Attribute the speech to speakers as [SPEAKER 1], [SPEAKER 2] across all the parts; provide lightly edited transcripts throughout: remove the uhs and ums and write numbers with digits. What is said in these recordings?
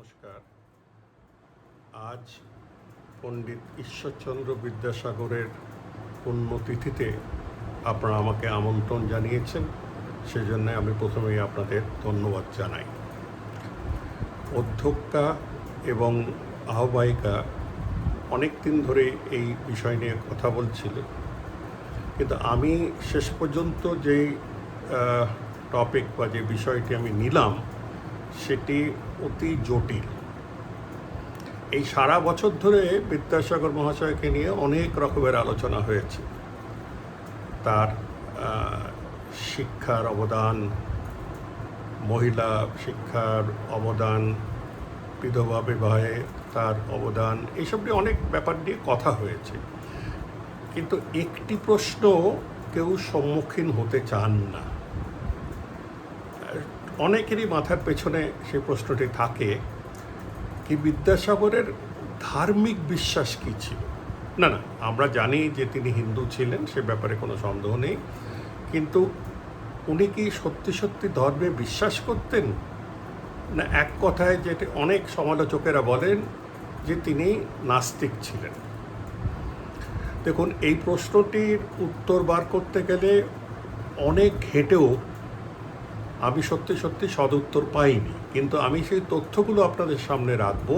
[SPEAKER 1] নমস্কার। আজ পণ্ডিত ঈশ্বরচন্দ্র বিদ্যাসাগরের পুণ্যতিথিতে আপনারা আমাকে আমন্ত্রণ জানিয়েছেন, সেজন্য আমি প্রথমেই আপনাদের ধন্যবাদ জানাই। অধ্যক্ষা এবং আহ্বায়িকা অনেক দিন ধরে এই বিষয় নিয়ে কথা বলছিল, কিন্তু আমি শেষ পর্যন্ত যেই টপিক বা যে বিষয়টি আমি নিলাম সেটি অতি জটিল। এই সারা বছর ধরে বিদ্যাসাগর মহাশয়কে নিয়ে অনেক রকমের আলোচনা হয়েছে। তার শিক্ষার অবদান, মহিলা শিক্ষার অবদান, বিধবা বিবাহে তার অবদান, এইসব নিয়ে অনেক ব্যাপার নিয়ে কথা হয়েছে, কিন্তু একটি প্রশ্ন কেউ সম্মুখীন হতে চান না। অনেকেরই মাথার পেছনে সেই প্রশ্নটি থাকে, কি বিদ্যাসাগরের ধার্মিক বিশ্বাস কী ছিল? না, আমরা জানি যে তিনি হিন্দু ছিলেন, সে ব্যাপারে কোনো সন্দেহ নেই, কিন্তু উনি কি সত্যি সত্যি ধর্মে বিশ্বাস করতেন? না এক কথায় যেটি অনেক সমালোচকেরা বলেন যে তিনি নাস্তিক ছিলেন। দেখুন, এই প্রশ্নটির উত্তর বার করতে গেলে অনেক ঘেঁটেও আমি সত্যি সদুত্তর পাইনি, কিন্তু আমি সেই তথ্যগুলো আপনাদের সামনে রাখবো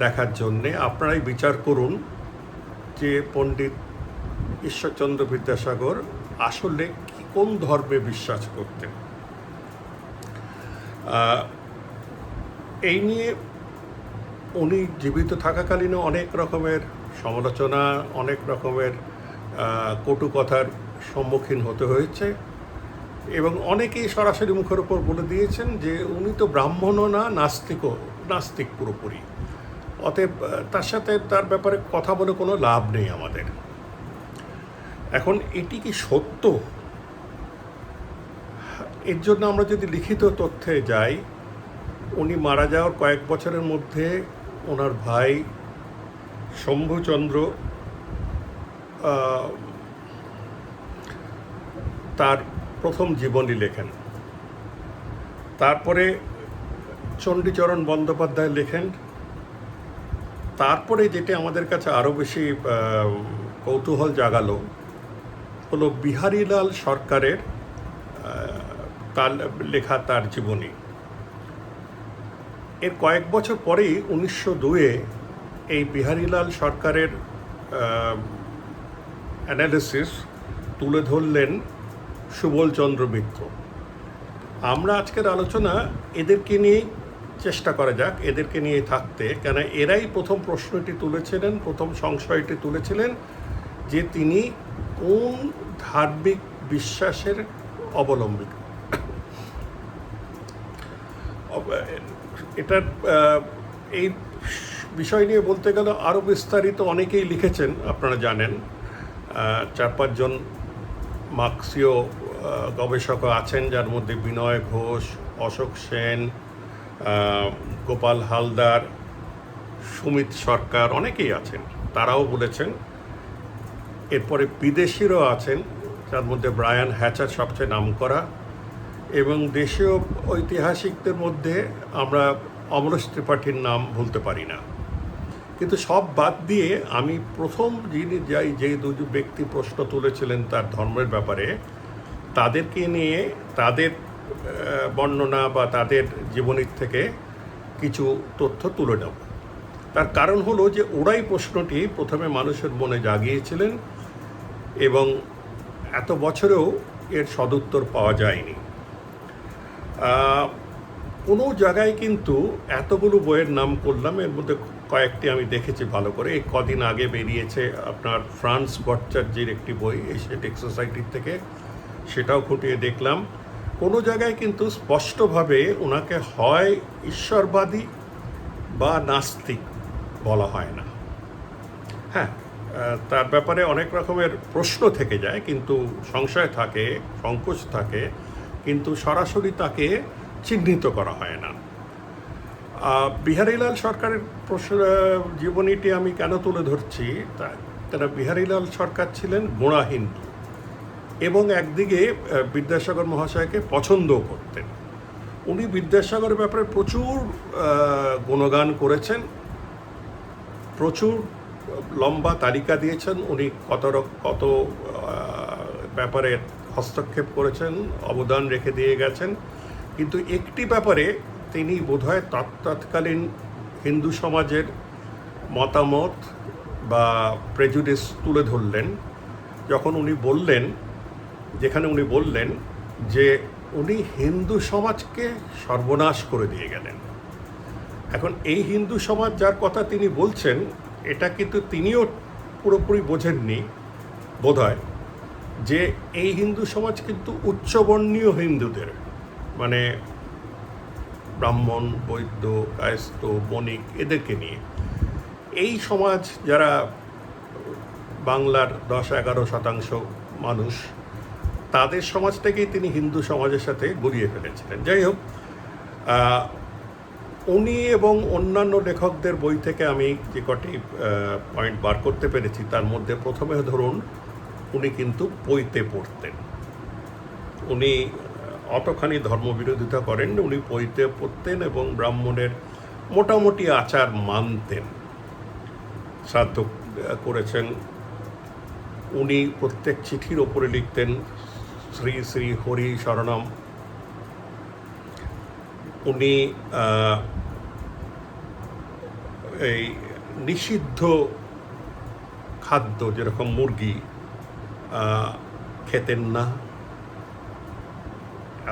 [SPEAKER 1] দেখার জন্যে। আপনারাই বিচার করুন যে পণ্ডিত ঈশ্বরচন্দ্র বিদ্যাসাগর আসলে কোন ধর্মে বিশ্বাস করতেন। এই নিয়ে উনি জীবিত থাকাকালীনও অনেক রকমের সমালোচনা, অনেক রকমের কটু কথার সম্মুখীন হতে হয়েছে, এবং অনেকেই সরাসরি মুখের ওপর বলে দিয়েছেন যে উনি তো ব্রাহ্মণও না, নাস্তিক পুরোপুরি। অতএব তার সাথে তার ব্যাপারে কথা বলে কোনো লাভ নেই আমাদের। এখন এটি কি সত্য? এর জন্য আমরা যদি লিখিত তথ্যে যাই, উনি মারা যাওয়ার কয়েক বছরের মধ্যে ওনার ভাই শম্ভুচন্দ্র তার প্রথম জীবনী লেখেন, তারপরে চণ্ডীচরণ বন্দ্যোপাধ্যায় লেখেন, তারপরে যেটা আমাদের কাছে আরও বেশি কৌতূহল জাগালো হলো বিহারীলাল সরকারের তার লেখা তার জীবনী। এর কয়েক বছর পরেই 1902-এ এই বিহারীলাল সরকারের অ্যানালিসিস তুলে ধরলেন সুবলচন্দ্র মিত্র। আমরা আজকের আলোচনা এদেরকে নিয়েই চেষ্টা করা যাক, এদেরকে নিয়ে থাকতে, কেন এরাই প্রথম প্রশ্নটি তুলেছিলেন, প্রথম সংশয়টি তুলেছিলেন যে তিনি কোন ধার্মিক বিশ্বাসের অবলম্বী। এটার এই বিষয় নিয়ে বলতে গেলে আরও বিস্তারিত অনেকেই লিখেছেন, আপনারা জানেন। 4-5 জন মার্ক্সীয় গবেষক আছেন, যার মধ্যে বিনয় ঘোষ, অশোক সেন, গোপাল হালদার, সুমিত সরকার, অনেকেই আছেন, তারাও বলেছেন। এরপরে বিদেশিরও আছেন, যার মধ্যে ব্রায়ান হ্যাচার সবচেয়ে নামকরা, এবং দেশীয় ঐতিহাসিকদের মধ্যে আমরা অমরেশ ত্রিপাঠীর নাম ভুলতে পারি না। কিন্তু সব বাদ দিয়ে আমি প্রথম যে দুজন ব্যক্তি প্রশ্ন তুলেছিলেন তার ধর্মের ব্যাপারে, তাদেরকে নিয়ে তাদের বর্ণনা বা তাদের জীবনীর থেকে কিছু তথ্য তুলে নেব। তার কারণ হলো যে ওরাই প্রশ্নটি প্রথমে মানুষের মনে জাগিয়েছিলেন, এবং এত বছরেও এর সদুত্তর পাওয়া যায়নি। কোনো জায়গায় কিন্তু এতগুলো বইয়ের নাম করলাম, এর মধ্যে কয়েকটি আমি দেখেছি ভালো করে। এই কদিন আগে বেরিয়েছে আপনার ফ্রান্স ভট্টাচার্যের একটি বই এশিয়াটিক সোসাইটির থেকে, সেটাও খুঁটিয়ে দেখলাম। কোনো জায়গায় কিন্তু স্পষ্টভাবে ওনাকে হয় ঈশ্বরবাদী বা নাস্তিক বলা হয় না। হ্যাঁ, তার ব্যাপারে অনেক রকমের প্রশ্ন থেকে যায়, কিন্তু সংশয় থাকে, সংকোচ থাকে, কিন্তু সরাসরি তাকে চিহ্নিত করা হয় না। বিহারীলাল সরকারের জীবনীটি আমি কেন তুলে ধরছি, তারা বিহারীলাল সরকার ছিলেন গোঁড়া হিন্দু, এবং একদিকে বিদ্যাসাগর মহাশয়কে পছন্দও করতেন। উনি বিদ্যাসাগরের ব্যাপারে প্রচুর গুণগান করেছেন, প্রচুর লম্বা তালিকা দিয়েছেন, উনি কত ব্যাপারে হস্তক্ষেপ করেছেন, অবদান রেখে দিয়ে গেছেন। কিন্তু একটি ব্যাপারে তিনি বোধহয় তৎকালীন হিন্দু সমাজের মতামত বা প্রেজুডিস তুলে ধরলেন, যখন উনি বললেন, যেখানে উনি বললেন যে উনি হিন্দু সমাজকে সর্বনাশ করে দিয়ে গেলেন। এখন এই হিন্দু সমাজ যার কথা তিনি বলছেন, এটা কিন্তু তিনিও পুরোপুরি বোঝেননি বোধহয়, যে এই হিন্দু সমাজ কিন্তু উচ্চবর্ণীয় হিন্দুদের, মানে ব্রাহ্মণ, বৈদ্য, কায়স্থ, বণিক, এদেরকে নিয়ে এই সমাজ, যারা বাংলার 10-11% মানুষ, তাদের সমাজটাকেই তিনি হিন্দু সমাজের সাথে গড়িয়ে ফেলেছিলেন। যাই হোক, উনি এবং অন্যান্য লেখকদের বই থেকে আমি যে কটি পয়েন্ট বার করতে পেরেছি, তার মধ্যে প্রথমে ধরুন, উনি কিন্তু পৈতে পড়তেন। উনি অতখানি ধর্মবিরোধিতা করেন, উনি পৈতে পড়তেন এবং ব্রাহ্মণের মোটামুটি আচার মানতেন। শ্রাদ্ধ করেছেন, উনি প্রত্যেক চিঠির ওপরে লিখতেন শ্রী শ্রী হরি শরণম। উনি এই নিষিদ্ধ খাদ্য যেরকম মুরগি খেতেন না,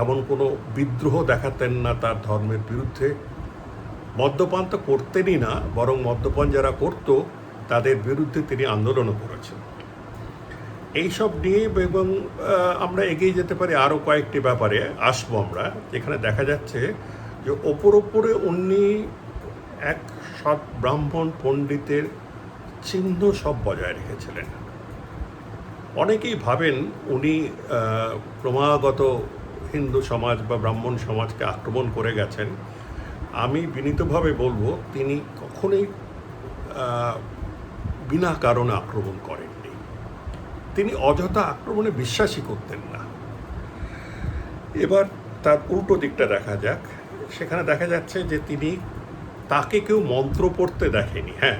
[SPEAKER 1] এমন কোনো বিদ্রোহ দেখাতেন না তার ধর্মের বিরুদ্ধে। মদ্যপান তো করতেনই না, বরং মদ্যপান যারা করত তাদের বিরুদ্ধে তিনি আন্দোলনও করেছেন। এইসব নিয়ে এবং আমরা এগিয়ে যেতে পারি আরও কয়েকটি ব্যাপারে আসবো আমরা, যেখানে দেখা যাচ্ছে যে ওপরে উনি এক সৎ ব্রাহ্মণ পণ্ডিতের চিহ্ন সব বজায় রেখেছিলেন। অনেকেই ভাবেন উনি ক্রমাগত হিন্দু সমাজ বা ব্রাহ্মণ সমাজকে আক্রমণ করে গেছেন। আমি বিনীতভাবে বলবো, তিনি কখনোই বিনা কারণে আক্রমণ করেননি। তিনি অযথা আক্রমণে বিশ্বাসই করতেন না। এবার তার উল্টো দিকটা দেখা যাক। সেখানে দেখা যাচ্ছে যে তাকে কেউ মন্ত্র পড়তে দেখেনি। হ্যাঁ,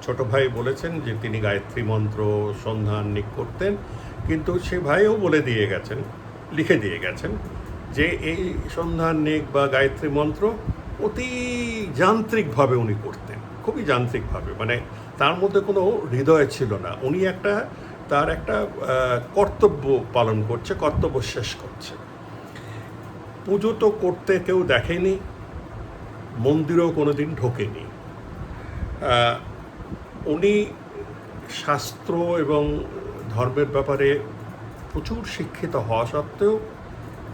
[SPEAKER 1] ছোট ভাই বলেছেন যে তিনি গায়ত্রী মন্ত্র সন্ধান করতেন, কিন্তু সে ভাইও বলে দিয়ে গেছেন, লিখে দিয়ে গেছেন যে এই সন্ধান বা গায়ত্রী মন্ত্র অতি যান্ত্রিকভাবে উনি করতেন, খুবই যান্ত্রিকভাবে, মানে তার মধ্যে কোনো হৃদয় ছিল না। উনি তার একটা কর্তব্য পালন করছে, কর্তব্য শেষ করছে। পুজো তো করতে কেউ দেখেনি, মন্দিরেও কোনো দিন ঢোকেনি। উনি শাস্ত্র এবং ধর্মের ব্যাপারে প্রচুর শিক্ষিত হওয়া সত্ত্বেও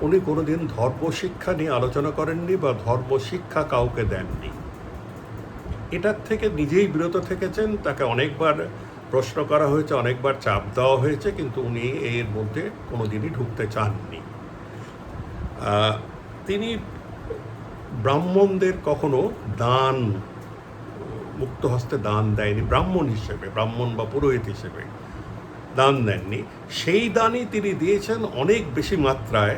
[SPEAKER 1] উনি কোনোদিন ধর্মশিক্ষা নিয়ে আলোচনা করেননি বা ধর্মশিক্ষা কাউকে দেননি। এটার থেকে নিজেই বিরত থেকেছেন। তাকে অনেকবার প্রশ্ন করা হয়েছে, অনেকবার চাপ দেওয়া হয়েছে, কিন্তু উনি এর মধ্যে কোনোদিনই ঢুকতে চাননি। তিনি ব্রাহ্মণদের কখনো দান, মুক্ত হস্তে দান দেয়নি। ব্রাহ্মণ হিসেবে, ব্রাহ্মণ বা পুরোহিত হিসেবে দান দেননি। সেই দানই তিনি দিয়েছেন অনেক বেশি মাত্রায়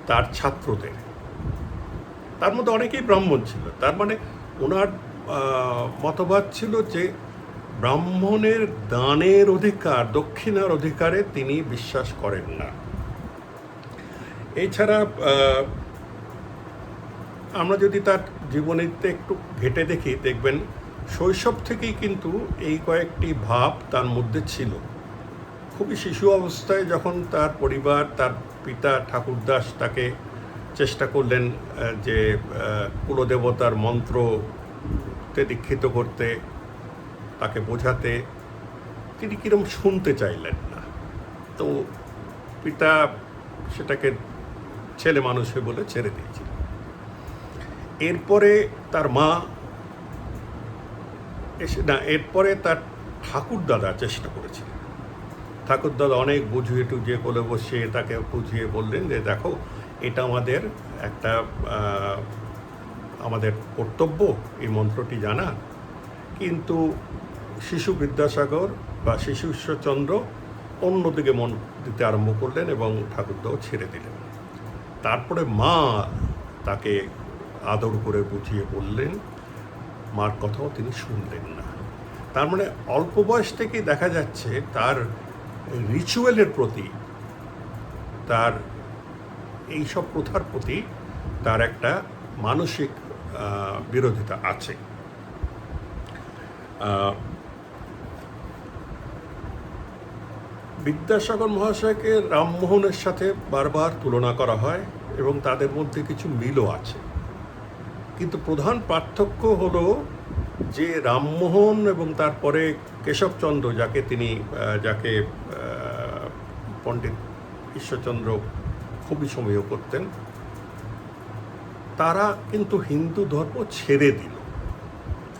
[SPEAKER 1] তার ছাত্রদের। তার মধ্যে অনেকেই ব্রাহ্মণ ছিল। তার মানে ওনার মতবাদ ছিল যে ব্রাহ্মণের দানের অধিকার, দক্ষিণার অধিকারে তিনি বিশ্বাস করেন না। এছাড়া আমরা যদি তার জীবনীতে একটু ঘেঁটে দেখি, দেখবেন শৈশব থেকেই কিন্তু এই কয়েকটি ভাব তার মধ্যে ছিল। খুবই শিশু অবস্থায় যখন তার পরিবার, তার পিতা ঠাকুরদাস তাকে চেষ্টা করলেন যে কুলদেবতার মন্ত্রতে দীক্ষিত করতে, তাকে বোঝাতে, তিনি কিরম শুনতে চাইলেন না। তো পিতা সেটাকে ছেলে মানুষ বলে ছেড়ে দিয়েছিল। এরপরে তার মা এরপরে তার ঠাকুরদাদা চেষ্টা করেছিলেন। ঠাকুরদাদা অনেক বুঝিয়ে টুঝিয়ে কোলে বসিয়ে তাকে বুঝিয়ে বললেন যে দেখো, এটা আমাদের কর্তব্য এই মন্ত্রটি জানা। কিন্তু শিশু বিদ্যাসাগর বা শিশু ঈশ্বরচন্দ্র অন্যদিকে মন দিতে আরম্ভ করলেন এবং ঠাকুরদাও ছেড়ে দিলেন। তারপরে মা তাকে আদর করে বুঝিয়ে বললেন, মার কথাও তিনি শুনলেন না। তার মানে অল্প বয়স থেকেই দেখা যাচ্ছে তার রিচুয়ালের প্রতি, তার এইসব প্রথার প্রতি তার একটা মানসিক বিরোধিতা আছে। বিদ্যাসাগর মহাশয়কে রামমোহনের সাথে বারবার তুলনা করা হয় এবং তাদের মধ্যে কিছু মিলও আছে, কিন্তু প্রধান পার্থক্য হলো যে রামমোহন এবং তারপরে কেশবচন্দ্র, যাকে পণ্ডিত ঈশ্বরচন্দ্র খুবই সমীহ করতেন, তারা কিন্তু হিন্দু ধর্ম ছেড়ে দিল,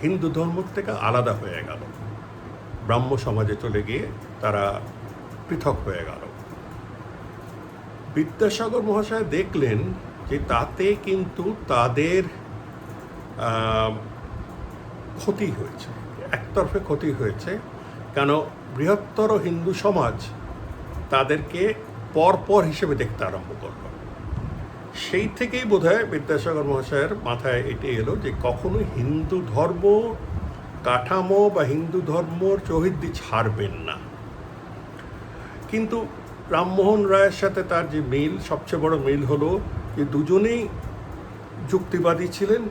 [SPEAKER 1] হিন্দু ধর্ম থেকে আলাদা হয়ে গেল, ব্রাহ্ম সমাজে চলে গিয়ে তারা পৃথক হয়ে গেল। বিদ্যাসাগর মহাশয় দেখলেন যে তাতে কিন্তু তাদের ক্ষতি হয়েছে, একতরফে ক্ষতি হয়েছে, কেন বৃহত্তর হিন্দু সমাজ তাদেরকে পরপর হিসেবে দেখতে আরম্ভ করল। সেই থেকেই বোধহয় বিদ্যাসাগর মহাশয়ের মাথায় এটি এলো যে কখনোই হিন্দু ধর্ম কাঠামো বা হিন্দু ধর্মর চৌহদ্দি ছাড়বেন না। কিন্তু রামমোহন রায়ের সাথে তার যে মিল, সবচেয়ে বড় মিল হলো যে দুজনেই যুক্তিবাদী ছিলেন।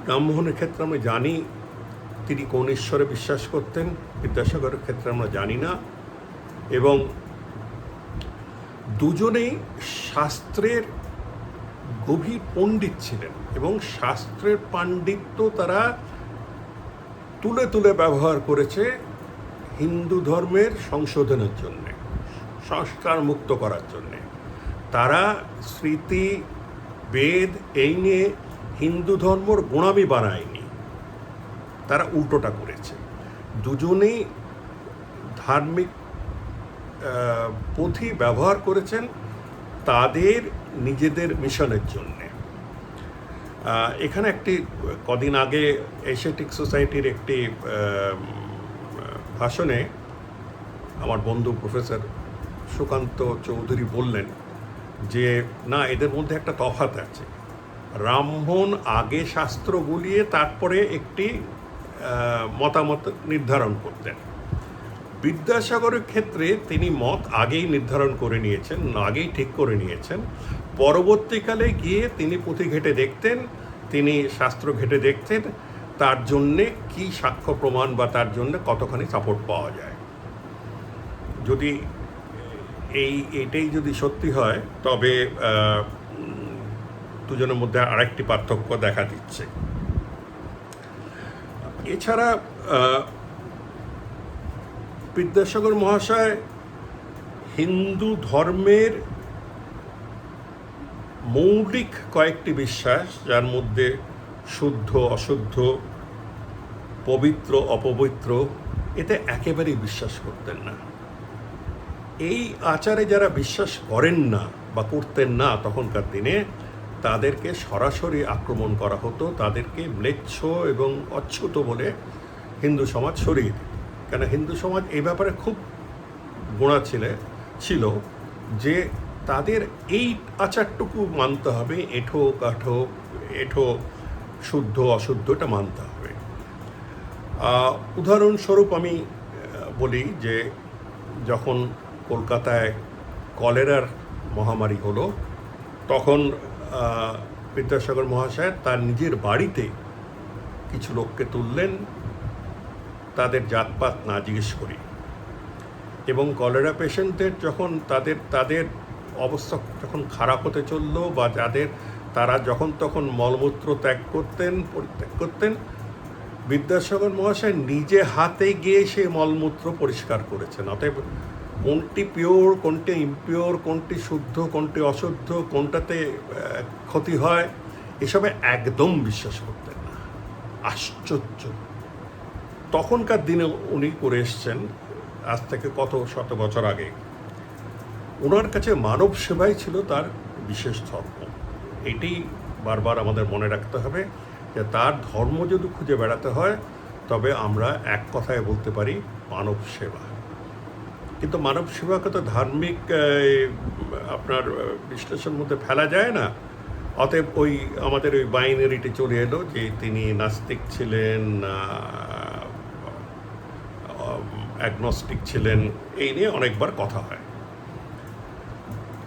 [SPEAKER 1] রামমোহনের ক্ষেত্রে আমরা জানি তিনি কোন ঈশ্বরে বিশ্বাস করতেন, বিদ্যাসাগরের ক্ষেত্রে আমরা জানি না, এবং দুজনেই শাস্ত্রের গভীর পণ্ডিত ছিলেন এবং শাস্ত্রের পাণ্ডিত্য তারা তুলে তুলে ব্যবহার করেছে হিন্দু ধর্মের সংশোধনের জন্যে, সংস্কার মুক্ত করার জন্যে। তারা স্মৃতি বেদ এই নিয়ে হিন্দু ধর্মর গোঁড়ামি বানায়নি, তারা উল্টোটা করেছে। দুজনেই ধার্মিক পুঁথি ব্যবহার করেছেন তাদের নিজেদের মিশনের জন্যে। এখানে একটি কদিন আগে এশিয়াটিক সোসাইটির একটি ভাষণে আমার বন্ধু প্রফেসর সুকান্ত চৌধুরী বললেন যে না, এদের মধ্যে একটা তফাৎ আছে। রামমোহন আগে শাস্ত্র গুলিয়ে তারপরে একটি মতামত নির্ধারণ করতেন। বিদ্যাসাগরের ক্ষেত্রে তিনি মত আগেই নির্ধারণ করে নিয়েছেন, আগেই ঠিক করে নিয়েছেন। পরবর্তীকালে গিয়ে তিনি পুঁথি ঘেঁটে দেখতেন, তিনি শাস্ত্র ঘেঁটে দেখতেন তার জন্যে কি সাক্ষ্য প্রমাণ বা তার জন্যে কতখানি সাপোর্ট পাওয়া যায়। যদি এইটাই যদি সত্যি হয় তবে দুজনের মধ্যে আরেকটি পার্থক্য দেখা দিচ্ছে। এছাড়া বিদ্যাসাগর মহাশয় হিন্দু ধর্মের মৌলিক কয়েকটি বিশ্বাস, যার মধ্যে শুদ্ধ অশুদ্ধ, পবিত্র অপবিত্র, এতে একেবারেই বিশ্বাস করতেন না। এই আচারে যারা বিশ্বাস করেন না বা করতেন না তখনকার দিনে, তাদেরকে সরাসরি আক্রমণ করা হতো, তাদেরকে ম্লেচ্ছ এবং অচ্যুত বলে হিন্দু সমাজ সরিয়ে দিত। কেন হিন্দু সমাজ এই ব্যাপারে খুব গোঁড়া ছিল যে তাদের এই আচারটুকু মানতে হবে, এঁঠো কাঠো, এঁঠো শুদ্ধ অশুদ্ধটা মানতে হবে। উদাহরণস্বরূপ আমি বলি যে যখন কলকাতায় কলেরার মহামারী হলো, তখন বিদ্যাসাগর মহাশয় তার নিজের বাড়িতে কিছু লোককে তুললেন, তাদের জাতপাত না জিজ্ঞেস করি, এবং কলেরা পেশেন্টদের যখন তাদের অবস্থা যখন খারাপ হতে চললো বা তারা যখন তখন মলমূত্র পরিত্যাগ করতেন, বিদ্যাসাগর মহাশয় নিজে হাতে গিয়ে সে মলমূত্র পরিষ্কার করেছেন। অতএব কোনটি পিওর, কোনটি ইমপিওর, কোনটি শুদ্ধ, কোনটি অশুদ্ধ, কোনটাতে ক্ষতি হয়, এসবে একদম বিশ্বাস করতেন না। আশ্চর্য! তখনকার দিনে উনি করে এসছেন, আজ থেকে কত শত বছর আগে। ওনার কাছে মানব সেবাই ছিল তার বিশেষ ধর্ম। এটি বারবার আমাদের মনে রাখতে হবে যে তার ধর্ম যদি খুঁজে বেড়াতে হয় তবে আমরা এক কথায় বলতে পারি মানব সেবা। কিন্তু মানব সেবাকে তো ধার্মিক আপনার বিশ্লেষণের মধ্যে ফেলা যায় না। অতএব ওই আমাদের ওই বাইনারিটি চলে এলো যে তিনি নাস্তিক ছিলেন, অ্যাগনস্টিক ছিলেন, এই নিয়ে অনেকবার কথা হয়।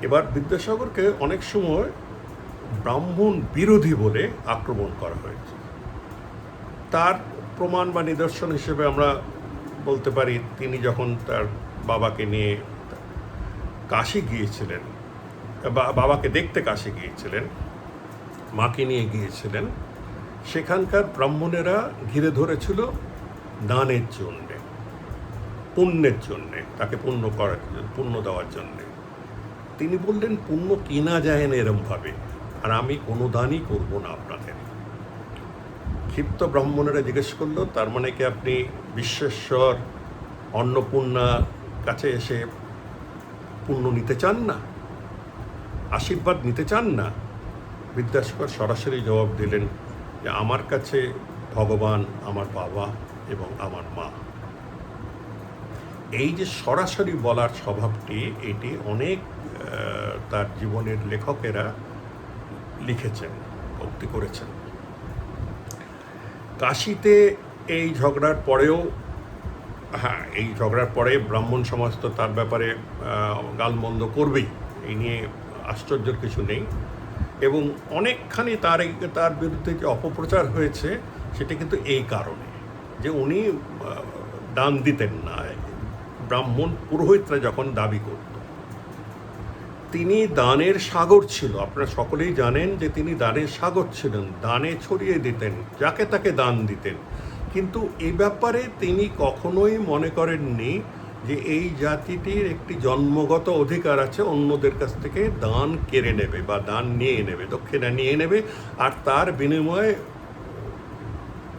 [SPEAKER 1] এবার বিদ্যাসাগরকে অনেক সময় ব্রাহ্মণ বিরোধী বলে আক্রমণ করা হয়েছে। তার প্রমাণ বা নিদর্শন হিসেবে আমরা বলতে পারি, তিনি যখন তার বাবাকে নিয়ে কাশী গিয়েছিলেন, বাবাকে দেখতে কাশী গিয়েছিলেন, মাকে নিয়ে গিয়েছিলেন, সেখানকার ব্রাহ্মণেরা ঘিরে ধরেছিল দানের জন্যে, পুণ্যের জন্যে, তাকে পুণ্য দেওয়ার জন্যে। তিনি বললেন, পুণ্য কিনা যায় না এরমভাবে, আর আমি কোনো দানই করবো না আপনাদের। ক্ষিপ্ত ব্রাহ্মণেরা জিজ্ঞেস করলো, তার মানে কি আপনি বিশ্বেশ্বর অন্নপূর্ণা কাছে এসে পুণ্য নিতে চান না, আশীর্বাদ নিতে চান না? বিদ্যাসাগর সরাসরি জবাব দিলেন যে আমার কাছে ভগবান আমার বাবা এবং আমার মা। এই যে সরাসরি বলার স্বভাবটি, এটি অনেক তার জীবনের লেখকেরা লিখেছেন, উক্তি করেছেন। কাশীতে এই ঝগড়ার পরেও, হ্যাঁ, এই ঝগড়ার পরে ব্রাহ্মণ সমাজ তো তার ব্যাপারে গালমন্দ করবেই, এই নিয়ে আশ্চর্যের কিছু নেই। এবং অনেকখানি তার বিরুদ্ধে যে অপপ্রচার হয়েছে, সেটা কিন্তু এই কারণে যে উনি দান দিতেন না। ব্রাহ্মণ পুরোহিতরা যখন দাবি করত, তিনি দানের সাগর ছিল। আপনারা সকলেই জানেন যে তিনি দানের সাগর ছিলেন, দানে ছড়িয়ে দিতেন, যাকে তাকে দান দিতেন। কিন্তু এ ব্যাপারে তিনি কখনোই মনে করেননি যে এই জাতিটির একটি জন্মগত অধিকার আছে অন্যদের কাছ থেকে দান কেড়ে নেবে বা দান নিয়ে নেবে, দক্ষিণা নিয়ে নেবে, আর তার বিনিময়ে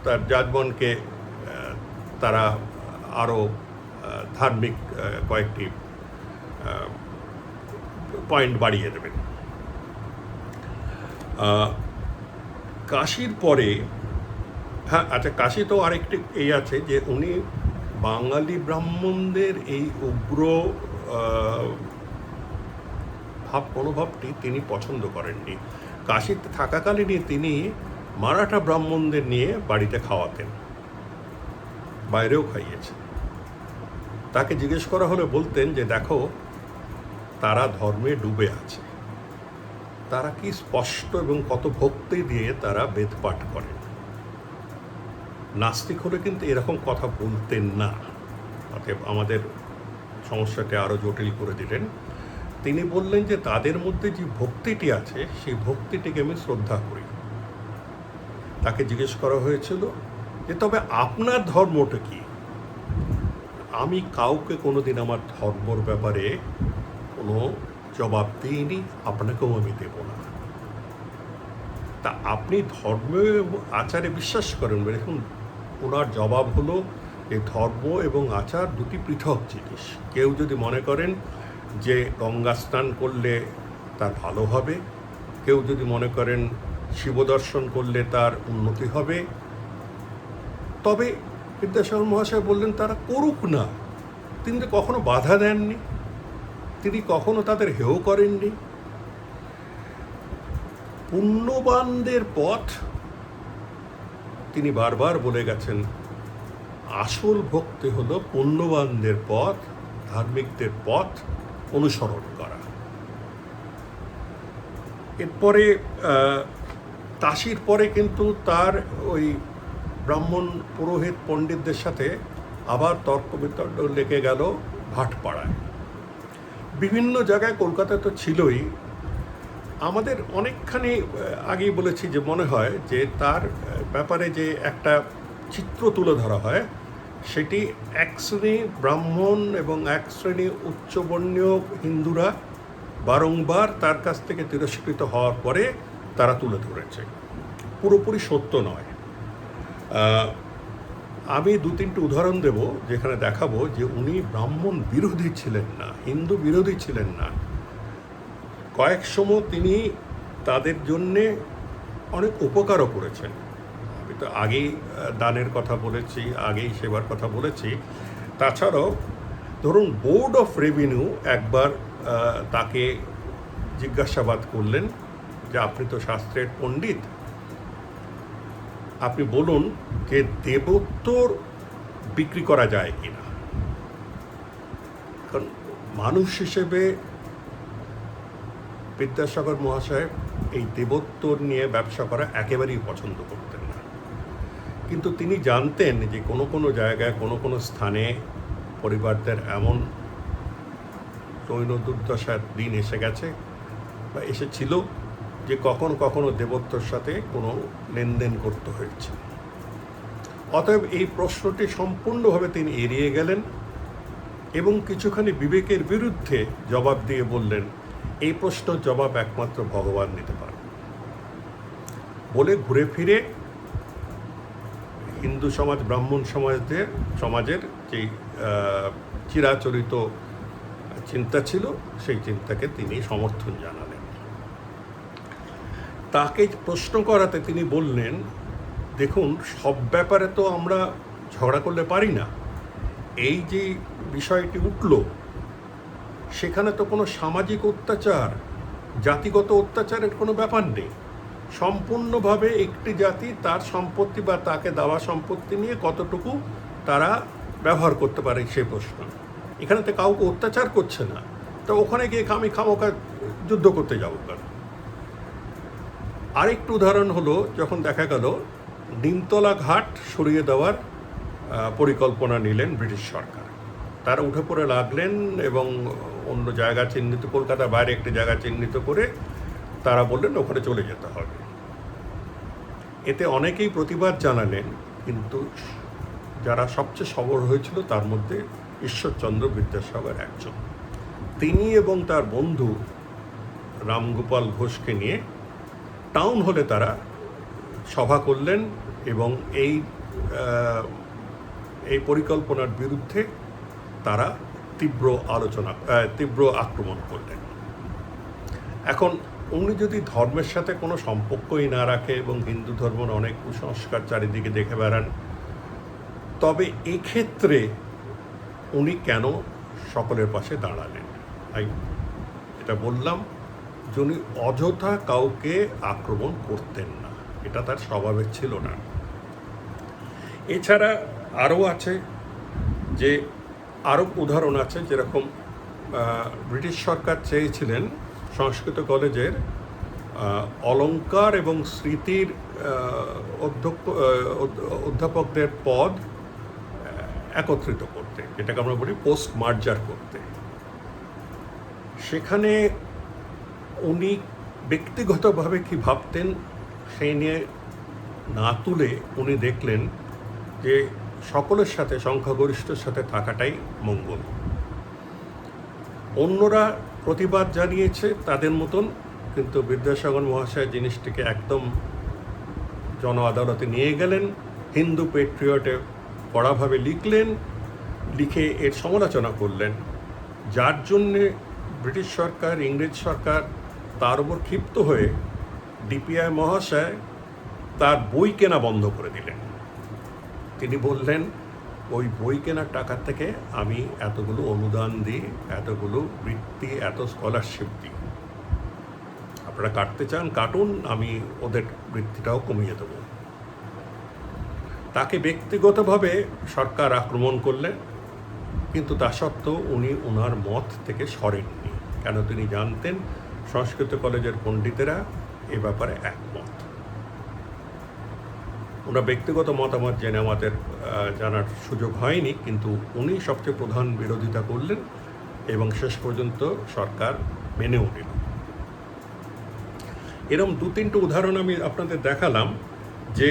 [SPEAKER 1] তার যাজবনকে তারা আরও ধার্মিক কয়েকটি পয়েন্ট বাড়িয়ে দেবেন। কাশীর পরে, হ্যাঁ আচ্ছা, কাশীতেও আরেকটি এই আছে যে উনি বাঙালি ব্রাহ্মণদের এই উগ্র মনোভাবটি তিনি পছন্দ করেননি। কাশীতে থাকাকালীনই তিনি মারাঠা ব্রাহ্মণদের নিয়ে বাড়িতে খাওয়াতেন, বাইরেও খাইয়েছেন। তাকে জিজ্ঞেস করা হলে বলতেন যে দেখো, তারা ধর্মে ডুবে আছে, তারা কি স্পষ্ট এবং কত ভক্তি দিয়ে তারা বেদ পাঠ করেন। নাস্তিক হলে কিন্তু এরকম কথা বলতেন না। অতএব আমাদের সমস্যাটি আরও জটিল করে দিলেন। তিনি বললেন যে তাদের মধ্যে যে ভক্তিটি আছে, সেই ভক্তিটিকে আমি শ্রদ্ধা করি। তাকে জিজ্ঞেস করা হয়েছিল যে তবে আপনার ধর্মটা কি? আমি কাউকে কোনোদিন আমার ধর্মর ব্যাপারে কোনো জবাব দিইনি, আপনাকেও আমি দেব না। তা আপনি ধর্মে আচারে বিশ্বাস করেন? দেখুন, ওনার জবাব হলো যে ধর্ম এবং আচার দুটি পৃথক জিনিস। কেউ যদি মনে করেন যে গঙ্গা স্নান করলে তার ভালো হবে, কেউ যদি মনে করেন শিবদর্শন করলে তার উন্নতি হবে, তবে বিদ্যাসাগর মহাশয় বললেন তারা করুক না। তিনি তো কখনো বাধা দেননি, তিনি কখনো তাদের হেয় করেননি। পুণ্যবানদের পথ তিনি বারবার বলে গেছেন, আসল ভক্তি হলো পুণ্যবানদের পথ, ধার্মিকদের পথ অনুসরণ করা। এরপরে কাশীর পরে কিন্তু তার ওই ব্রাহ্মণ পুরোহিত পণ্ডিতদের সাথে আবার তর্ক বিতর্ক লেগে গেল ভাটপাড়ায়। বিভিন্ন জায়গায়, কলকাতায় তো ছিলই। আমাদের অনেকখানি আগেই বলেছি যে মনে হয় যে তার ব্যাপারে যে একটা চিত্র তুলে ধরা হয়, সেটি এক শ্রেণী ব্রাহ্মণ এবং এক শ্রেণী উচ্চবর্ণীয় হিন্দুরা বারংবার তার কাছ থেকে তিরস্কৃত হওয়ার পরে তারা তুলে ধরেছে। পুরোপুরি সত্য নয়। আমি দু তিনটি উদাহরণ দেব যেখানে দেখাবো যে উনি ব্রাহ্মণ বিরোধী ছিলেন না, হিন্দু বিরোধী ছিলেন না। কয়েক সময় তিনি তাদের জন্যে অনেক উপকারও করেছেন। আমি তো আগেই দানের কথা বলেছি, আগেই সেবার কথা বলেছি। তাছাড়াও ধরুন বোর্ড অফ রেভিনিউ একবার তাকে জিজ্ঞাসাবাদ করলেন যে আপনি তো শাস্ত্রের পণ্ডিত, আপনি বলুন যে দেবোত্তর বিক্রি করা যায় কিনা। কারণ মানুষ হিসেবে বিদ্যাসাগর মহাশয় এই দেবোত্তর নিয়ে ব্যবসা করা একেবারেই পছন্দ করতেন না, কিন্তু তিনি জানতেন যে কোনো কোনো জায়গায় কোনো কোনো স্থানে পরিবারদের এমন দৈন দুর্দশার দিন এসে গেছে বা এসেছিল যে কখনো কখনো দেবোত্তর সাথে কোনো লেনদেন করতে হয়েছে। অতএব এই প্রশ্নটি সম্পূর্ণভাবে তিনি এড়িয়ে গেলেন এবং কিছুখানি বিবেকের বিরুদ্ধে জবাব দিয়ে বললেন, এই প্রশ্নের জবাব একমাত্র ভগবান দিতে পারেন। বলে ঘুরে ফিরে হিন্দু সমাজ, ব্রাহ্মণ সমাজের যেই চিরাচরিত চিন্তা ছিল, সেই চিন্তাকে তিনি সমর্থন জানালেন। তাকে প্রশ্ন করাতে তিনি বললেন, দেখুন সব ব্যাপারে তো আমরা ঝগড়া করলে পারি না, এই যে বিষয়টি উঠল সেখানে তো কোনো সামাজিক অত্যাচার, জাতিগত অত্যাচারের কোনো ব্যাপার নেই। সম্পূর্ণভাবে একটি জাতি তার সম্পত্তি বা তাকে দেওয়া সম্পত্তি নিয়ে কতটুকু তারা ব্যবহার করতে পারে সে প্রশ্ন। এখানে তো কাউকে অত্যাচার করছে না, তো ওখানে গিয়ে আমি খামোখা যুদ্ধ করতে যাবো কেন। আরেকটু উদাহরণ হলো, যখন দেখা গেল নিমতলা ঘাট সরিয়ে দেওয়ার পরিকল্পনা নিলেন ব্রিটিশ সরকার, তারা উঠে পড়ে লাগলেন এবং অন্য জায়গা চিহ্নিত, কলকাতার বাইরে একটি জায়গা চিহ্নিত করে তারা বললেন ওখানে চলে যেতে হবে। এতে অনেকেই প্রতিবাদ জানালেন, কিন্তু যারা সবচেয়ে সবল হয়েছিল তার মধ্যে ঈশ্বরচন্দ্র বিদ্যাসাগর একজন। তিনি এবং তার বন্ধু রামগোপাল ঘোষকে নিয়ে টাউন হলে তারা সভা করলেন এবং এই পরিকল্পনার বিরুদ্ধে তারা তীব্র আক্রমণ করলেন। এখন উনি যদি ধর্মের সাথে কোনো সম্পর্কই না রাখে এবং হিন্দু ধর্মের অনেক কুসংস্কার চারিদিকে দেখে বেড়ান, তবে এক্ষেত্রে উনি কেন সকলের পাশে দাঁড়ালেন? আমি এটা বললাম যে উনি অযথা কাউকে আক্রমণ করতেন না, এটা তার স্বভাবের ছিল না। এছাড়া আরও আছে, যে আরও উদাহরণ আছে, যেরকম ব্রিটিশ সরকার চেয়েছিলেন সংস্কৃত কলেজের অলঙ্কার এবং স্মৃতির অধ্যাপকদের পদ একত্রিত করতে, যেটাকে আমরা বলি পোস্ট মার্জার করতে। সেখানে উনি ব্যক্তিগতভাবে কি ভাবতেন সেই নিয়ে না তুলে উনি দেখলেন যে সকলের সাথে, সংখ্যাগরিষ্ঠের সাথে থাকাটাই মঙ্গল। অন্যরা প্রতিবাদ জানিয়েছে তাদের মতন, কিন্তু বিদ্যাসাগর মহাশয় জিনিসটিকে একদম জন আদালতে নিয়ে গেলেন, হিন্দু পেট্রিয়টে কড়াভাবে লিখলেন, লিখে এর সমালোচনা করলেন, যার জন্যে ব্রিটিশ সরকার, ইংরেজ সরকার তার উপর ক্ষিপ্ত হয়ে ডিপিআই মহাশয় তার বই কেনা বন্ধ করে দিলেন। তিনি বললেন, ওই বই কেনার টাকা থেকে আমি এতগুলো অনুদান দিই, এতগুলো বৃত্তি, এত স্কলারশিপ দিই, আপনারা কাটতে চান কাটুন, আমি ওদের বৃত্তিটাও কমিয়ে দেব। তাকে ব্যক্তিগতভাবে সরকার আক্রমণ করলেন, কিন্তু তা সত্ত্বেও উনি ওনার মত থেকে সরেননি, কেন তিনি জানতেন সংস্কৃত কলেজের পণ্ডিতেরা এ ব্যাপারে একমত। ওনার ব্যক্তিগত মতামত জেনে আমাদের জানার সুযোগ হয়নি, কিন্তু উনি সবচেয়ে প্রধান বিরোধিতা করলেন এবং শেষ পর্যন্ত সরকার মেনেও নিল। এরকম 2-3টি উদাহরণ আমি আপনাদের দেখালাম যে